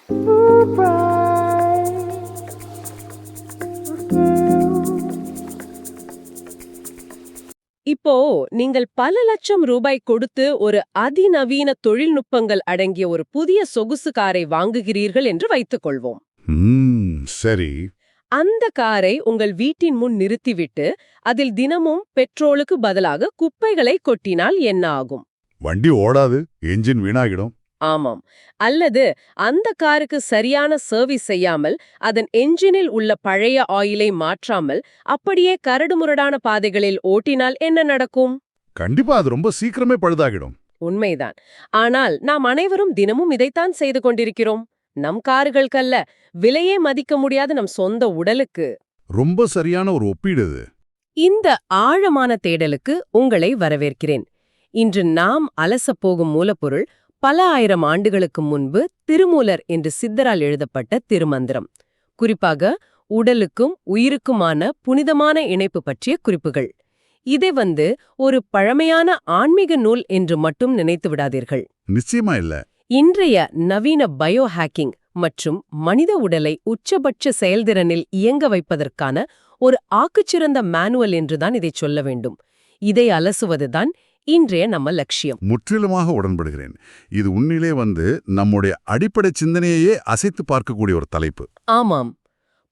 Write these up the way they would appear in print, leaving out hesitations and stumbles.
இப்போ நீங்கள் பல லட்சம் ரூபாய் கொடுத்து ஒரு அதிநவீன தொழில்நுட்பங்கள் அடங்கிய ஒரு புதிய சொகுசு காரை வாங்குகிறீர்கள் என்று வைத்துக் கொள்வோம். சரி. அந்த காரை உங்கள் வீட்டின் முன் நிறுத்திவிட்டு அதில் தினமும் பெட்ரோலுக்கு பதிலாக குப்பைகளை கொட்டினால் என்ன ஆகும்? வண்டி ஓடாது, என்ஜின் வீணாகிடும். ஆமாம். அல்லது அந்த காருக்கு சரியான சர்வீஸ் செய்யாமல் அதன் என்ஜினில் உள்ள பழைய ஆயிலை மாற்றாமல் அப்படியே கரடுமுரடான பாதைகளில் ஓட்டினால் என்ன நடக்கும்? கண்டிப்பா அது ரொம்ப சீக்கிரமே பழுதாகிடும். உண்மைதான். ஆனால் நாம் அனைவரும் தினமும் இதைத்தான் செய்து கொண்டிருக்கிறோம். நம் கார்களுக்கல்ல, விலையே மதிக்க முடியாத நம் சொந்த உடலுக்கு. ரொம்ப சரியான ஒரு ஒப்பீடு இது. இந்த ஆழமான தேடலுக்கு உங்களை வரவேற்கிறேன். இன்று நாம் அலசப் போகும் மூலப்பொருள் பல ஆயிரம் ஆண்டுகளுக்கு முன்பு திருமூலர் என்று சித்தரால் எழுதப்பட்ட திருமந்திரம். குறிப்பாக உடலுக்கும் உயிருக்குமான புனிதமான இணைப்பு பற்றிய குறிப்புகள். இதை ஒரு பழமையான ஆன்மீக நூல் என்று மட்டும் நினைத்து விடாதீர்கள். நிச்சயமா இல்ல. இன்றைய நவீன பயோ ஹேக்கிங் மற்றும் மனித உடலை உச்சபட்ச செயல்திறனில் இயங்க வைப்பதற்கான ஒரு ஆக்குச்சிறந்த மேனுவல் என்றுதான் இதை சொல்ல வேண்டும். இதை அலசுவதுதான் இன்றைய நம்ம லட்சியம். முற்றிலுமாக உடன்படுகிறேன். இது உண்மையிலே நம்முடைய அடிப்படை சிந்தனையே அசைத்து பார்க்கக்கூடிய ஒரு தலைப்பு. ஆமாம்.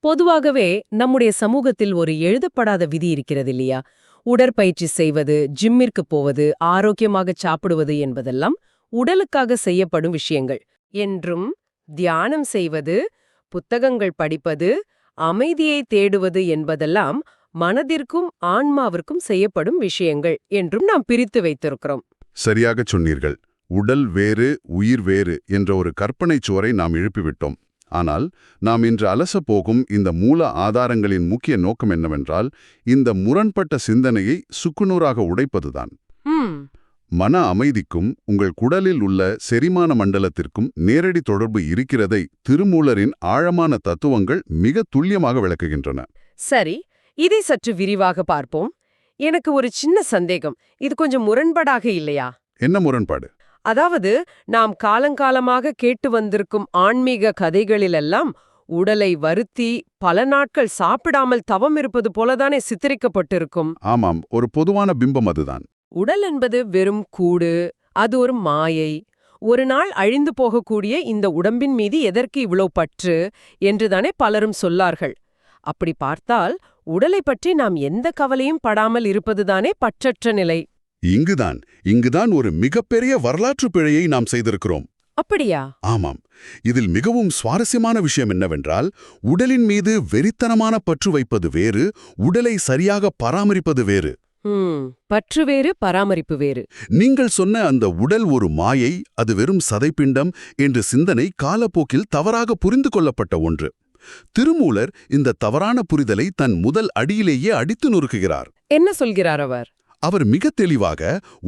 பொதுவாகவே நம்முடைய சமூகத்தில் ஒரு எழுதப்படாத விதி இருக்கிறது இல்லையா? உடற்பயிற்சி செய்வது, ஜிம்மிற்கு போவது, ஆரோக்கியமாக சாப்பிடுவது என்பதெல்லாம் உடலுக்காக செய்யப்படும் விஷயங்கள் என்றும், தியானம் செய்வது, புத்தகங்கள் படிப்பது, அமைதியை தேடுவது என்பதெல்லாம் மனதிற்கும் ஆன்மாவிற்கும் செய்யப்படும் விஷயங்கள் என்றும் நாம் பிரித்து வைத்திருக்கிறோம். சரியாக சொன்னீர்கள். உடல் வேறு, உயிர் வேறு என்ற ஒரு கற்பனை சுவரை நாம் எழுப்பிவிட்டோம். ஆனால் நாம் இன்று அலசப் போகும் இந்த மூல ஆதாரங்களின் முக்கிய நோக்கம் என்னவென்றால், இந்த முரண்பட்ட சிந்தனையை சுக்குநூறாக உடைப்பதுதான். மன அமைதிக்கும் உங்கள் குடலில் உள்ள செரிமான மண்டலத்திற்கும் நேரடி தொடர்பு இருக்கிறதை திருமூலரின் ஆழமான தத்துவங்கள் மிக துல்லியமாக விளக்குகின்றன. சரி, இதை சற்று விரிவாக பார்ப்போம். எனக்கு ஒரு சின்ன சந்தேகம். இது கொஞ்சம் முரண்பாடாக இல்லையா? என்ன முரண்பாடு? அதாவது, நாம் காலங்காலமாக கேட்டு வந்திருக்கும் ஆன்மீக கதைகளிலெல்லாம் உடலை வருத்தி பல நாட்கள் சாப்பிடாமல் தவம் இருப்பது போலதானே சித்தரிக்கப்பட்டிருக்கும். ஆமாம், ஒரு பொதுவான பிம்பம் அதுதான். உடல் என்பது வெறும் கூடு, அது ஒரு மாயை. ஒரு நாள் அழிந்து போகக்கூடிய இந்த உடம்பின் மீது எதற்கு இவ்வளவு பற்று என்றுதானே பலரும் சொல்லார்கள். அப்படி பார்த்தால் உடலை பற்றி நாம் எந்த கவலையும் படாமல் இருப்பதுதானே பற்றற்ற நிலை. இங்குதான் ஒரு மிகப்பெரிய வரலாற்று பிழையை நாம் செய்திருக்கிறோம். அப்படியா? ஆமாம். இதில் மிகவும் சுவாரஸ்யமான விஷயம் என்னவென்றால், உடலின் மீது வெறித்தனமான பற்று வைப்பது வேறு, உடலை சரியாக பராமரிப்பது வேறு. பற்று வேறு, பராமரிப்பு வேறு. நீங்கள் சொன்ன அந்த உடல் ஒரு மாயை, அது வெறும் சதைப்பிண்டம் என்ற சிந்தனை காலப்போக்கில் தவறாக புரிந்து கொள்ளப்பட்ட ஒன்று. திருமூலர் இந்த தவறான புரிதலை தன் முதல் அடியிலேயே அடித்து நொறுக்குகிறார். என்ன சொல்கிறார் அவர்? அவர் மிக தெளிவாக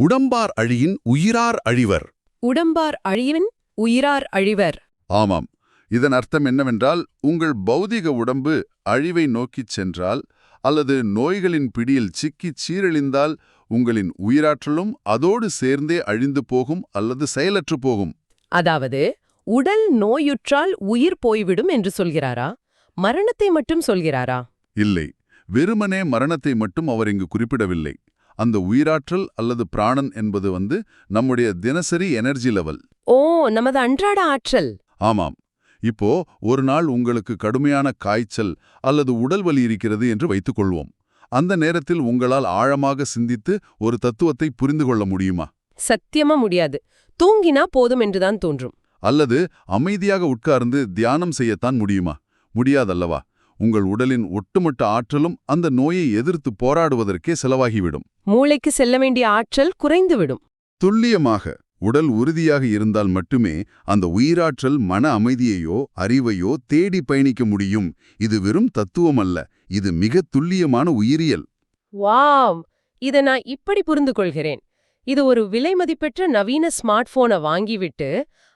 உடம்பார் அழியின் உயிரார் அழிவர். உடம்பார் அழியின் உயிரார் அழிவர். ஆமாம். இதன் அர்த்தம் என்னவென்றால், உங்கள் பௌதிக உடம்பு அழிவை நோக்கிச் சென்றால் அல்லது நோய்களின் பிடியில் சிக்கிச் சீரழிந்தால் உங்களின் உயிராற்றலும் அதோடு சேர்ந்தே அழிந்து போகும் அல்லது செயலற்று போகும். அதாவது உடல் நோயுற்றால் உயிர் போய்விடும் என்று சொல்கிறாரா? மரணத்தை மட்டும் சொல்கிறாரா? இல்லை, வெறுமனே மரணத்தை மட்டும் அவர் இங்கு குறிப்பிடவில்லை. அந்த உயிராற்றல் அல்லது பிராணன் என்பது நம்முடைய தினசரி எனர்ஜி லெவல். ஓ, நமது அன்றாட ஆற்றல். ஆமாம். இப்போ ஒரு நாள் உங்களுக்கு கடுமையான காய்ச்சல் அல்லது உடல் வலி இருக்கிறது என்று வைத்துக்கொள்வோம். அந்த நேரத்தில் உங்களால் ஆழமாக சிந்தித்து ஒரு தத்துவத்தை புரிந்து கொள்ள முடியுமா? சத்தியமா முடியாது. தூங்கினா போதும் என்றுதான் தோன்றும். அல்லது அமைதியாக உட்கார்ந்து தியானம் செய்யத்தான் முடியுமா? முடியாதல்லவா? உங்கள் உடலின் ஒட்டுமொத்த ஆற்றலும் அந்த நோயை எதிர்த்து போராடுவதற்கே செலவாகிவிடும். மூளைக்கு செல்ல வேண்டிய ஆற்றல் குறைந்துவிடும். துல்லியமாக. உடல் உறுதியாக இருந்தால் மட்டுமே அந்த உயிராற்றல் மன அமைதியையோ அறிவையோ தேடி பயணிக்க முடியும். இது வெறும் தத்துவம் அல்ல, இது மிக துல்லியமான உயிரியல். வாவ்! இதை நான் இப்படி புரிந்து கொள்கிறேன். இது ஒரு விலை மதிப்பெற்ற நவீன ஸ்மார்ட் போனை வாங்கிவிட்டு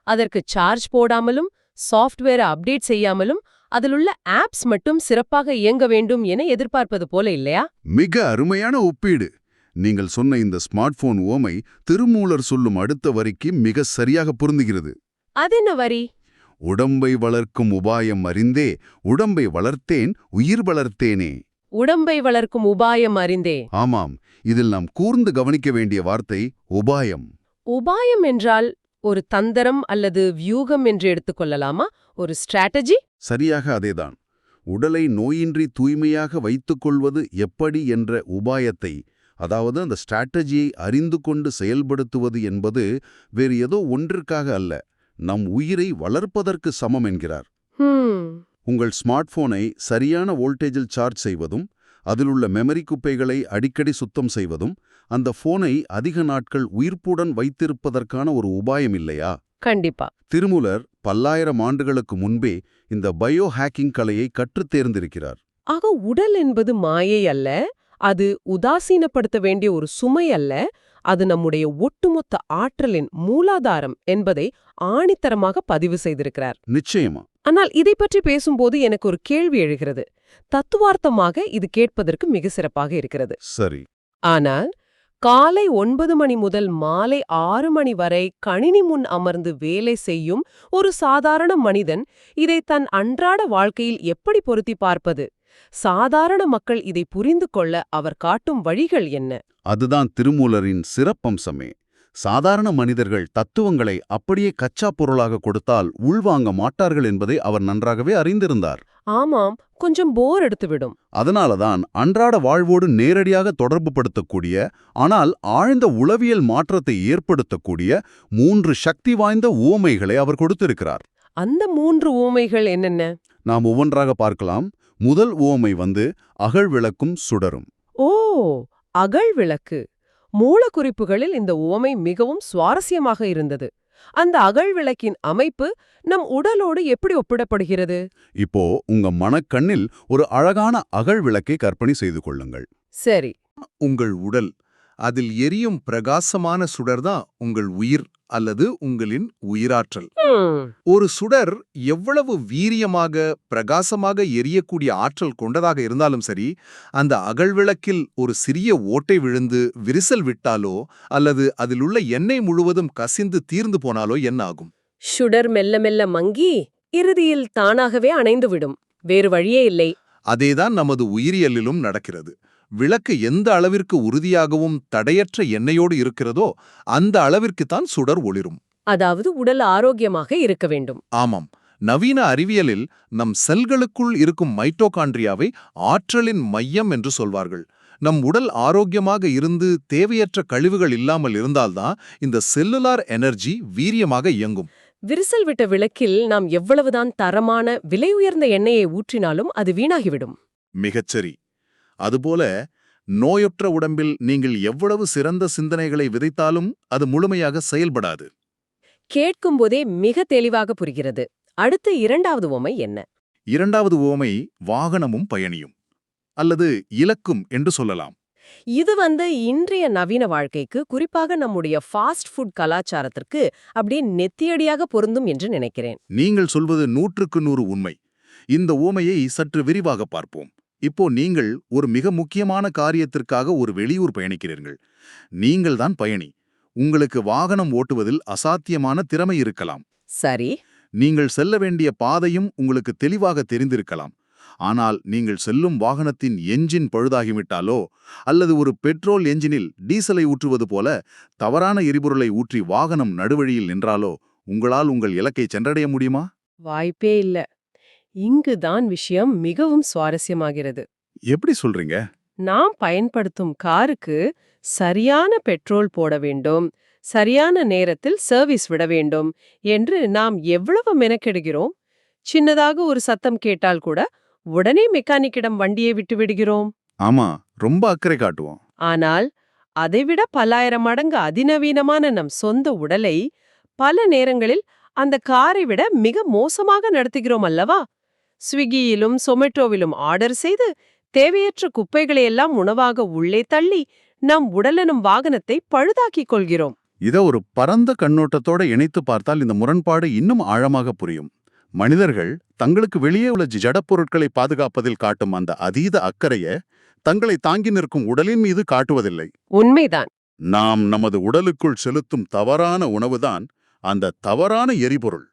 அதற்கு சார்ஜ் போடாமலும் சாஃப்ட்வேரை அப்டேட் செய்யாமலும் அதிலுள்ள ஆப்ஸ் மட்டும் சிறப்பாக இயங்க வேண்டும் என எதிர்பார்ப்பது போல இல்லையா? மிக அருமையான ஒப்பீடு. நீங்கள் சொன்ன இந்த ஸ்மார்ட் போன் உவமை திருமூலர் சொல்லும் அடுத்த வரிக்கு மிக சரியாக பொருந்துகிறது. அதென்ன வரி? உடம்பை வளர்க்கும் உபாயம் அறிந்தே உடம்பை வளர்த்தேன் உயிர் வளர்த்தேனே. உடம்பை வளர்க்கும் உபாயம் அறிந்தே. ஆமாம், இதில் நாம் கூர்ந்து கவனிக்க வேண்டிய வார்த்தை உபாயம். உபாயம் என்றால் ஒரு தந்திரம் அல்லது வியூகம் என்று எடுத்துக்கொள்ளலாமா? ஒரு ஸ்ட்ராட்டஜி? சரியாக அதேதான். உடலை நோயின்றி தூய்மையாக வைத்துக்கொள்வது எப்படி என்ற உபாயத்தை, அதாவது அந்த ஸ்ட்ராட்டஜியை அறிந்து கொண்டு செயல்படுத்துவது என்பது வேறு ஏதோ ஒன்றிற்காக அல்ல, நம் உயிரை வளர்ப்பதற்கு சமம் என்கிறார். உங்கள் ஸ்மார்ட் போனை சரியான வோல்டேஜில் சார்ஜ் செய்வதும் அதிலுள்ள மெமரி குப்பைகளை அடிக்கடி சுத்தம் செய்வதும் அந்த போனை அதிக நாட்கள் உயிர்ப்புடன் வைத்திருப்பதற்கான ஒரு உபாயம் இல்லையா? கண்டிப்பா. திருமூலர் பல்லாயிரம் ஆண்டுகளுக்கு முன்பே இந்த பயோ ஹேக்கிங் கலையை கற்றுத் தேர்ந்திருக்கிறார். ஆக உடல் என்பது மாயை அல்ல, அது உதாசீனப்படுத்த வேண்டிய ஒரு சுமை அல்ல, அது நம்முடைய ஒட்டுமொத்த ஆற்றலின் மூலாதாரம் என்பதை ஆணித்தரமாக பதிவு செய்திருக்கிறார். நிச்சயமா. ஆனால் இதை பற்றி பேசும்போது எனக்கு ஒரு கேள்வி எழுகிறது. தத்துவார்த்தமாக இது கேட்பதற்கு மிக சிறப்பாக இருக்கிறது. சரி. ஆனால் காலை 9 மணி முதல் மாலை 6 மணி வரை கணினி முன் அமர்ந்து வேலை செய்யும் ஒரு சாதாரண மனிதன் இதை தன் அன்றாட வாழ்க்கையில் எப்படி பொருத்தி பார்ப்பது? சாதாரண மக்கள் இதை புரிந்து கொள்ள அவர் காட்டும் வழிகள் என்ன? அதுதான் திருமூலரின் சிறப்பம்சமே. சாதாரண மனிதர்கள் தத்துவங்களை அப்படியே கச்சா பொருளாக கொடுத்தால் உள்வாங்க மாட்டார்கள் என்பதை அவர் நன்றாகவே அறிந்திருந்தார். ஆமாம், கொஞ்சம் போர் எடுத்துவிடும். அதனாலதான் அன்றாட வாழ்வோடு நேரடியாக தொடர்புபடுத்தக்கூடிய, ஆனால் ஆழ்ந்த உளவியல் மாற்றத்தை ஏற்படுத்தக்கூடிய 3 சக்தி வாய்ந்த உவமைகளை அவர் கொடுத்திருக்கிறார். அந்த 3 உவமைகள் என்னென்ன? நாம் ஒவ்வொன்றாக பார்க்கலாம். முதல் உவமை அகழ் விளக்கும் சுடரும். ஓ, அகழ் விளக்கு. மூலக்குறிப்புகளில் இந்த உவமை மிகவும் சுவாரஸ்யமாக இருந்தது. அந்த அகழ் விளக்கின் அமைப்பு நம் உடலோடு எப்படி ஒப்பிடப்படுகிறது? இப்போ உங்க மனக்கண்ணில் ஒரு அழகான அகழ் விளக்கை கற்பனை செய்து கொள்ளுங்கள். சரி. உங்கள் உடல், அதில் எரியும் பிரகாசமான சுடர்தான் உங்கள் உயிர் அல்லது உங்களின் உயிராற்றல். ஒரு சுடர் எவ்வளவு வீரியமாக பிரகாசமாக எரியக்கூடிய ஆற்றல் கொண்டதாக இருந்தாலும் சரி, அந்த அகழ்விளக்கில் ஒரு சிறிய ஓட்டை விழுந்து விரிசல் விட்டாலோ அல்லது அதிலுள்ள எண்ணெய் முழுவதும் கசிந்து தீர்ந்து போனாலோ என்ன ஆகும்? சுடர் மெல்ல மெல்ல மங்கி இறுதியில் தானாகவே அணைந்துவிடும். வேறு வழியே இல்லை. அதேதான் நமது உயிரியலிலும் நடக்கிறது. விளக்கு எந்த அளவிற்கு உறுதியாகவும் தடையற்ற எண்ணெயோடு இருக்கிறதோ அந்த அளவிற்குத்தான் சுடர் ஒளிரும். அதாவது உடல் ஆரோக்கியமாக இருக்க வேண்டும். ஆமாம். நவீன அறிவியலில் நம் செல்களுக்குள் இருக்கும் மைட்டோகாண்ட்ரியாவை ஆற்றலின் மையம் என்று சொல்வார்கள். நம் உடல் ஆரோக்கியமாக இருந்து தேவையற்ற கழிவுகள் இல்லாமல் இருந்தால்தான் இந்த செல்லுலார் எனர்ஜி வீரியமாக இயங்கும். விரிசல் விட்ட விளக்கில் நாம் எவ்வளவுதான் தரமான விலை உயர்ந்த எண்ணெயை ஊற்றினாலும் அது வீணாகிவிடும். மிகச்சரி. அதுபோல நோயற்ற உடம்பில் நீங்கள் எவ்வளவு சிறந்த சிந்தனைகளை விதைத்தாலும் அது முழுமையாக செயல்படாது. கேட்கும்போதே மிக தெளிவாக புரிகிறது. அடுத்த 2வது உவமை என்ன? 2வது உவமை வாகனமும் பயணியும் அல்லது இலக்கும் என்று சொல்லலாம். இது இன்றைய நவீன வாழ்க்கைக்கு, குறிப்பாக நம்முடைய ஃபாஸ்ட் ஃபுட் கலாச்சாரத்திற்கு அப்படியே நெத்தியடியாக பொருந்தும் என்று நினைக்கிறேன். நீங்கள் சொல்வது 100க்கு 100 உண்மை. இந்த உவமையை சற்று விரிவாக பார்ப்போம். இப்போ நீங்கள் ஒரு மிக முக்கியமான காரியத்திற்காக ஒரு வெளியூர் பயணிக்கிறீர்கள். நீங்கள்தான் பயணி. உங்களுக்கு வாகனம் ஓட்டுவதில் அசாத்தியமான திறமை இருக்கலாம். சரி. நீங்கள் செல்ல வேண்டிய பாதையும் உங்களுக்கு தெளிவாக தெரிந்திருக்கலாம். ஆனால் நீங்கள் செல்லும் வாகனத்தின் என்ஜின் பழுதாகிவிட்டாலோ அல்லது ஒரு பெட்ரோல் என்ஜினில் டீசலை ஊற்றுவது போல தவறான எரிபொருளை ஊற்றி வாகனம் நடுவழியில் நின்றாலோ உங்களால் உங்கள் இலக்கை சென்றடைய முடியுமா? வாய்ப்பே இல்ல. இங்குதான் விஷயம் மிகவும் சுவாரஸ்யமாகிறது. எப்படி சொல்றீங்க? நாம் பயன்படுத்தும் காருக்கு சரியான பெட்ரோல் போட வேண்டும், சரியான நேரத்தில் சர்வீஸ் விட வேண்டும் என்று நாம் எவ்வளவு மெனக்கெடுகிறோம். சின்னதாக ஒரு சத்தம் கேட்டால் கூட உடனே மெக்கானிக்கிடம் வண்டியை விட்டு விடுகிறோம். ஆமா, ரொம்ப அக்கறை காட்டுவோம். ஆனால் அதைவிட பல்லாயிரம் மடங்கு அதிநவீனமான நம் சொந்த உடலை பல நேரங்களில் அந்த காரை விட மிக மோசமாக நடத்துகிறோம் அல்லவா? ஸ்விக்கியிலும் சொமேட்டோவிலும் ஆர்டர் செய்து தேவையற்ற குப்பைகளை எல்லாம் உணவாக உள்ளே தள்ளி நம் உடலெனும் வாகனத்தை பழுதாக்கிக் கொள்கிறோம். இதை ஒரு பரந்த கண்ணோட்டத்தோட இணைத்து பார்த்தால் இந்த முரண்பாடு இன்னும் ஆழமாக புரியும். மனிதர்கள் தங்களுக்கு வெளியே உள்ள ஜடப்பொருட்களை பாதுகாப்பதில் காட்டும் அந்த அதீத அக்கறைய தங்களை தாங்கி நிற்கும் உடலின் மீது காட்டுவதில்லை. உண்மைதான். நாம் நமது உடலுக்குள் செலுத்தும் தவறான உணவுதான் அந்த தவறான எரிபொருள்.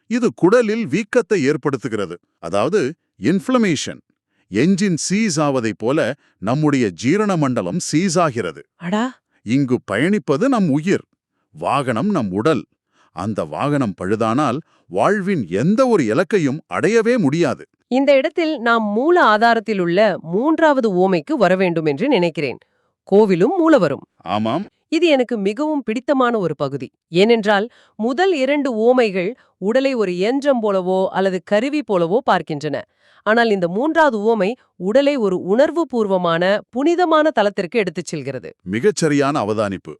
இது குடலில் வீக்கத்தை ஏற்படுத்துகிறது. அதாவது இன்ஃப்ளமேஷன். என்ஜின் சீஸ் ஆவதைப் போல நம்முடைய ஜீரண மண்டலம் சீஸ் ஆகிறது. அடா, இங்கு பயணிப்பது நம் உயிர், வாகனம் நம் உடல். அந்த வாகனம் பழுதானால் வாழ்வின் எந்த ஒரு இலக்கையும் அடையவே முடியாது. இந்த இடத்தில் நாம் மூல ஆதாரத்தில் உள்ள 3வது உவமைக்கு வர வேண்டும் என்று நினைக்கிறேன். கோவிலும் மூலவரும். ஆமாம், இது எனக்கு மிகவும் பிடித்தமான ஒரு பகுதி. ஏனென்றால் முதல் 2 உவமைகள் உடலை ஒரு இயந்திரம் போலவோ அல்லது கருவி போலவோ பார்க்கின்றன. ஆனால் இந்த 3வது உவமை உடலை ஒரு உணர்வுபூர்வமான புனிதமான தலத்திற்கு எடுத்துச் செல்கிறது. மிகச்சரியான அவதானிப்பு.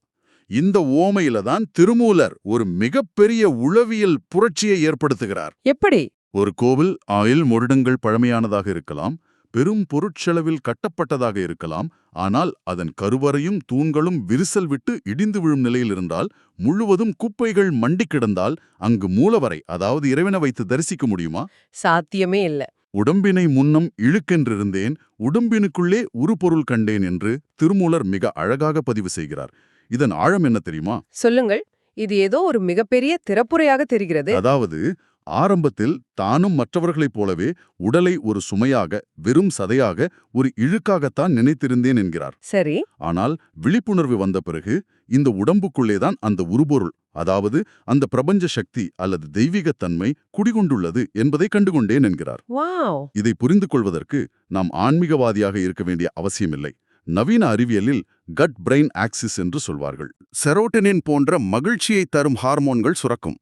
இந்த உவமையில தான் திருமூலர் ஒரு மிகப்பெரிய உளவியல் புரட்சியை ஏற்படுத்துகிறார். எப்படி? ஒரு கோவில் 1000 வருடங்கள் பழமையானதாக இருக்கலாம், பெரும் பொருட்செலவில் கட்டப்பட்டதாக இருக்கலாம். ஆனால் அதன் கருவறையும் தூண்களும் விரிசல் விட்டு இடிந்து விழும் நிலையில் இருந்தால், முழுவதும் குப்பைகள் மண்டி கிடந்தால் அங்கு மூலவரை, அதாவது இறைவனை வைத்து தரிசிக்க முடியுமா? சாத்தியமே இல்ல. உடம்பினை முன்னம் இழுக்கென்றிருந்தேன், உடம்பினுக்குள்ளே உருபொருள் கண்டேன் என்று திருமூலர் மிக அழகாக பதிவு செய்கிறார். இதன் ஆழம் என்ன தெரியுமா? சொல்லுங்கள். இது ஏதோ ஒரு மிகப்பெரிய திறப்புரையாக தெரிகிறது. அதாவது ஆரம்பத்தில் தானும் மற்றவர்களைப் போலவே உடலை ஒரு சுமையாக, வெறும் சதையாக, ஒரு இழுக்காகத்தான் நினைத்திருந்தேன் என்கிறார். சரி. ஆனால் விழிப்புணர்வு வந்த பிறகு இந்த உடம்புக்குள்ளேதான் அந்த உருபொருள், அதாவது அந்த பிரபஞ்ச சக்தி அல்லது தெய்வீகத்தன்மை குடிகொண்டுள்ளது என்பதை கண்டுகொண்டேன் என்கிறார். வாவ். இதை புரிந்து கொள்வதற்கு நாம் ஆன்மீகவாதியாக இருக்க வேண்டிய அவசியமில்லை. நவீன அறிவியலில் கட் பிரெயின் ஆக்சிஸ் என்று சொல்வார்கள். செரோட்டனின் போன்ற மகிழ்ச்சியை தரும் ஹார்மோன்கள் சுரக்கும்.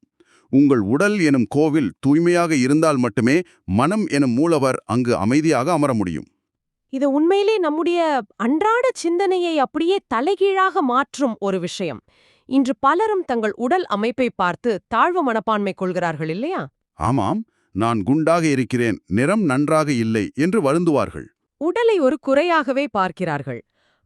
உங்கள் உடல் எனும் கோவில் தூய்மையாக இருந்தால் மட்டுமே மனம் எனும் மூலவர் அங்கு அமைதியாக அமர முடியும். இது உண்மையிலே நம்முடைய அன்றாட சிந்தனையை அப்படியே தலைகீழாக மாற்றும் ஒரு விஷயம். இன்று பலரும் தங்கள் உடல் அமைப்பை பார்த்து தாழ்வு மனப்பான்மை கொள்கிறார்கள் இல்லையா? ஆமாம், நான் குண்டாக இருக்கிறேன், நிறம் நன்றாக இல்லை என்று வருந்துவார்கள். உடலை ஒரு குறையாகவே பார்க்கிறார்கள்.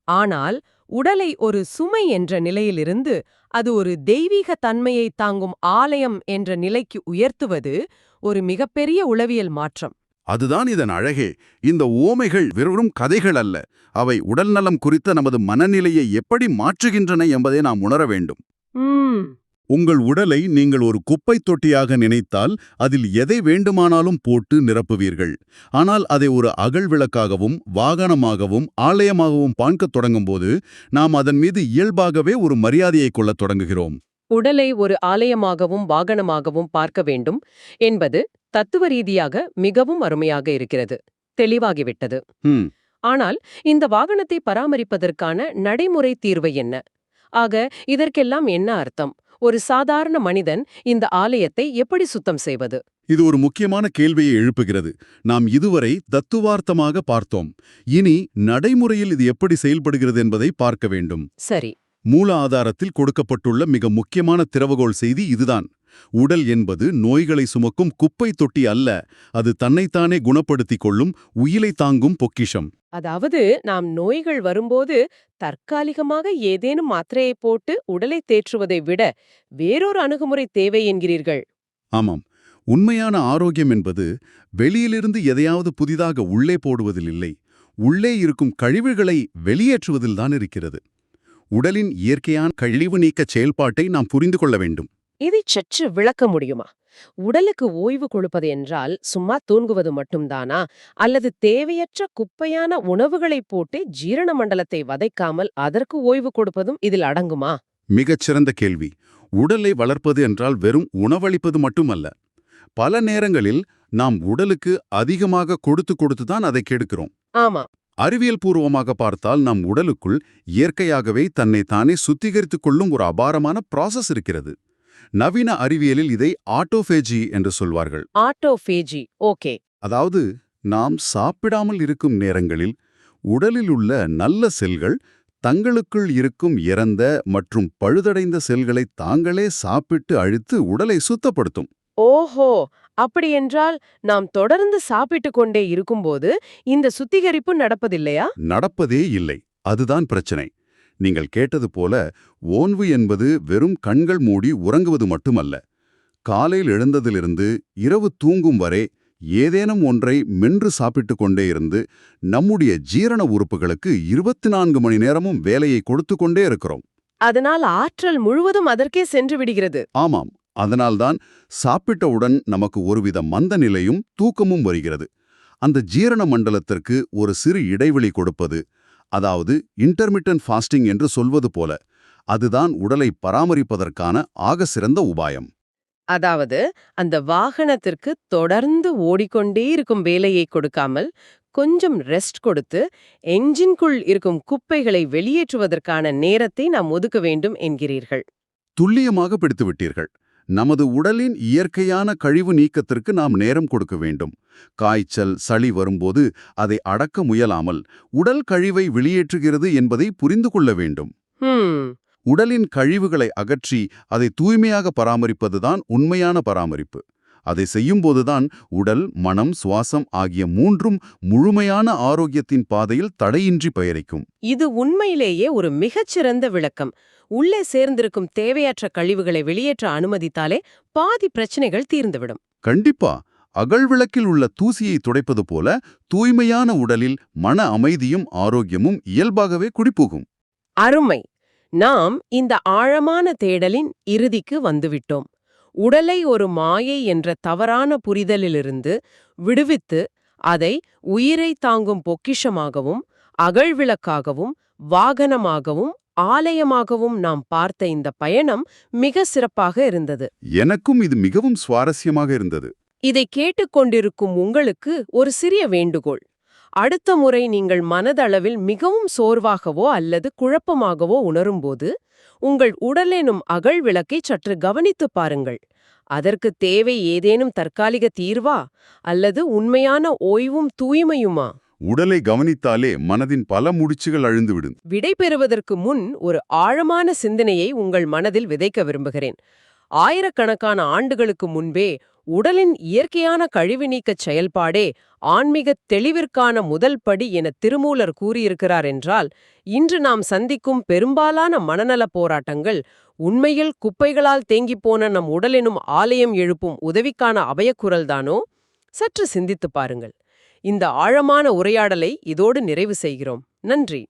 ஆனால் உடலை ஒரு சுமை என்ற நிலையிலிருந்து அது ஒரு தெய்வீக தன்மையை தாங்கும் ஆலயம் என்ற நிலைக்கு உயர்த்துவது ஒரு மிகப்பெரிய உளவியல் மாற்றம். அதுதான் இதன் அழகே. இந்த உவமைகள் வெறும் கதைகள் அல்ல, அவை உடல்நலம் குறித்த நமது மனநிலையை எப்படி மாற்றுகின்றன என்பதை நாம் உணர வேண்டும். உங்கள் உடலை நீங்கள் ஒரு குப்பைத் தொட்டியாக நினைத்தால் அதில் எதை வேண்டுமானாலும் போட்டு நிரப்புவீர்கள். ஆனால் அதை ஒரு அகல் விளக்காகவும், வாகனமாகவும், ஆலயமாகவும் பார்க்கத் தொடங்கும்போது நாம் அதன் மீது இயல்பாகவே ஒரு மரியாதையை கொள்ளத் தொடங்குகிறோம். உடலை ஒரு ஆலயமாகவும் வாகனமாகவும் பார்க்க வேண்டும் என்பது தத்துவ ரீதியாக மிகவும் அருமையாக இருக்கிறது. தெளிவாகிவிட்டது. ஆனால் இந்த வாகனத்தை பராமரிப்பதற்கான நடைமுறை தீர்வு என்ன? ஆக இதற்கெல்லாம் என்ன அர்த்தம்? ஒரு சாதாரண மனிதன் இந்த ஆலயத்தை எப்படி சுத்தம் செய்வது? இது ஒரு முக்கியமான கேள்வியை எழுப்புகிறது. நாம் இதுவரை தத்துவார்த்தமாக பார்த்தோம். இனி நடைமுறையில் இது எப்படி செயல்படுகிறது என்பதை பார்க்க வேண்டும். சரி. மூல ஆதாரத்தில் கொடுக்கப்பட்டுள்ள மிக முக்கியமான திறவுகோல் செய்தி இதுதான். உடல் என்பது நோய்களை சுமக்கும் குப்பை தொட்டி அல்ல, அது தன்னைத்தானே குணப்படுத்திக் கொள்ளும் உயிலை தாங்கும் பொக்கிஷம். அதாவது நாம் நோய்கள் வரும்போது தற்காலிகமாக ஏதேனும் மாத்திரையை போட்டு உடலை தேற்றுவதை விட வேறொரு அணுகுமுறை தேவை என்கிறீர்கள். ஆமாம், உண்மையான ஆரோக்கியம் என்பது வெளியிலிருந்து எதையாவது புதிதாக உள்ளே போடுவதில் இல்லை, உள்ளே இருக்கும் கழிவுகளை வெளியேற்றுவதில்தான் இருக்கிறது. உடலின் இயற்கையான கழிவு நீக்க செயல்பாட்டை நாம் புரிந்து கொள்ள வேண்டும். இதை சற்று விளக்க முடியுமா? உடலுக்கு ஓய்வு கொடுப்பது என்றால் சும்மா தூங்குவது மட்டும்தானா? அல்லது தேவையற்ற குப்பையான உணவுகளை போட்டு ஜீரண மண்டலத்தை வதைக்காமல் அதற்கு ஓய்வு கொடுப்பதும் இதில் அடங்குமா? மிகச்சிறந்த கேள்வி. உடலை வளர்ப்பது என்றால் வெறும் உணவளிப்பது மட்டுமல்ல. பல நேரங்களில் நாம் உடலுக்கு அதிகமாக கொடுத்துதான் அதை கெடுக்கிறோம். ஆமா. அறிவியல் பூர்வமாக பார்த்தால் நம் உடலுக்குள் இயற்கையாகவே தன்னை தானே சுத்திகரித்துக் கொள்ளும் ஒரு அபாரமான ப்ராசஸ் இருக்கிறது. நவீன அறிவியலில் இதை ஆட்டோஃபேஜி என்று சொல்வார்கள். Autophagy, okay. அதாவது நாம் சாப்பிடாமல் இருக்கும் நேரங்களில் உடலில் உள்ள நல்ல செல்கள் தங்களுக்குள் இருக்கும் இறந்த மற்றும் பழுதடைந்த செல்களை தாங்களே சாப்பிட்டு அழித்து உடலை சுத்தப்படுத்தும். ஓஹோ, அப்படியென்றால் நாம் தொடர்ந்து சாப்பிட்டு கொண்டே இருக்கும்போது இந்த சுத்திகரிப்பு நடப்பதில்லையா? நடப்பதே இல்லை. அதுதான் பிரச்சனை. நீங்கள் கேட்டது போல ஓய்வு என்பது வெறும் கண்கள் மூடி உறங்குவது மட்டுமல்ல. காலையில் எழுந்ததிலிருந்து இரவு தூங்கும் வரை ஏதேனும் ஒன்றை மென்று சாப்பிட்டு கொண்டே இருந்து நம்முடைய ஜீரண உறுப்புகளுக்கு 24 மணி நேரமும் வேலையை கொடுத்து கொண்டே இருக்கிறோம். அதனால் ஆற்றல் முழுவதும் அதற்கே சென்று விடுகிறது. ஆமாம், அதனால்தான் சாப்பிட்டவுடன் நமக்கு ஒருவித மந்த நிலையும் தூக்கமும் வருகிறது. அந்த ஜீரண மண்டலத்திற்கு ஒரு சிறு இடைவெளி கொடுப்பது, அதாவது இன்டர்மிட்டன்ட் ஃபாஸ்டிங் என்று சொல்வது போல, அதுதான் உடலை பராமரிப்பதற்கான சிறந்த உபாயம். அதாவது அந்த வாகனத்திற்கு தொடர்ந்து ஓடிக்கொண்டே இருக்கும் வேலையை கொடுக்காமல் கொஞ்சம் ரெஸ்ட் கொடுத்து என்ஜின்குள் இருக்கும் குப்பைகளை வெளியேற்றுவதற்கான நேரத்தை நாம் ஒதுக்க வேண்டும் என்கிறீர்கள். துல்லியமாக பிடித்துவிட்டீர்கள். நமது உடலின் இயற்கையான கழிவு நீக்கத்திற்கு நாம் நேரம் கொடுக்க வேண்டும். காய்ச்சல், சளி வரும்போது அதை அடக்க முயலாமல் உடல் கழிவை வெளியேற்றுகிறது என்பதை புரிந்து கொள்ள வேண்டும். உடலின் கழிவுகளை அகற்றி அதை தூய்மையாக பராமரிப்பதுதான் உண்மையான பராமரிப்பு. அதை செய்யும்போதுதான் உடல், மனம், சுவாசம் ஆகிய மூன்றும் முழுமையான ஆரோக்கியத்தின் பாதையில் தடையின்றி பயணிக்கும். இது உண்மையிலேயே ஒரு மிகச்சிறந்த விளக்கம். உள்ளே சேர்ந்திருக்கும் தேவையற்ற கழிவுகளை வெளியேற்ற அனுமதித்தாலே பாதி பிரச்சனைகள் தீர்ந்துவிடும். கண்டிப்பா. அகழ்விளக்கில் உள்ள தூசியை துடைப்பது போல தூய்மையான உடலில் மன அமைதியும் ஆரோக்கியமும் இயல்பாகவே குடிபோகும். அருமை. நாம் இந்த ஆழமான தேடலின் இறுதிக்கு வந்துவிட்டோம். உடலை ஒரு மாயை என்ற தவறான புரிதலிலிருந்து விடுவித்து அதை உயிரை தாங்கும் பொக்கிஷமாகவும் அகழ்விளக்காகவும் வாகனமாகவும் ஆலயமாகவும் நாம் பார்த்த இந்த பயணம் மிக சிறப்பாக இருந்தது. எனக்கும் இது மிகவும் சுவாரஸ்யமாக இருந்தது. இதை கேட்டுக்கொண்டிருக்கும் உங்களுக்கு ஒரு சிறிய வேண்டுகோள். அடுத்த முறை நீங்கள் மனதளவில் மிகவும் சோர்வாகவோ அல்லது குழப்பமாகவோ உணரும்போது உங்கள் உடலெனும் அகழ் விளக்கை சற்று கவனித்துப் பாருங்கள். அதற்கு தேவை ஏதேனும் தற்காலிக தீர்வா அல்லது உண்மையான ஓய்வும் தூய்மையுமா? உடலை கவனித்தாலே மனதின் பல முடிச்சுகள் அழிந்துவிடும். விடை பெறுவதற்கு முன் ஒரு ஆழமான சிந்தனையை உங்கள் மனதில் விதைக்க விரும்புகிறேன். ஆயிரக்கணக்கான ஆண்டுகளுக்கு முன்பே உடலின் இயற்கையான கழிவு நீக்கச் செயல்பாடே ஆன்மீக தெளிவிற்கான முதல் படி என திருமூலர் கூறியிருக்கிறார் என்றால், இன்று நாம் சந்திக்கும் பெரும்பாலான மனநல போராட்டங்கள் உண்மையில் குப்பைகளால் தேங்கிப்போன நம் உடலெனும் ஆலயம் எழுப்பும் உதவிக்கான அபயக்குரல்தானோ? சற்று சிந்தித்துப் பாருங்கள். இந்த ஆழமான உரையாடலை இதோடு நிறைவு செய்கிறோம். நன்றி.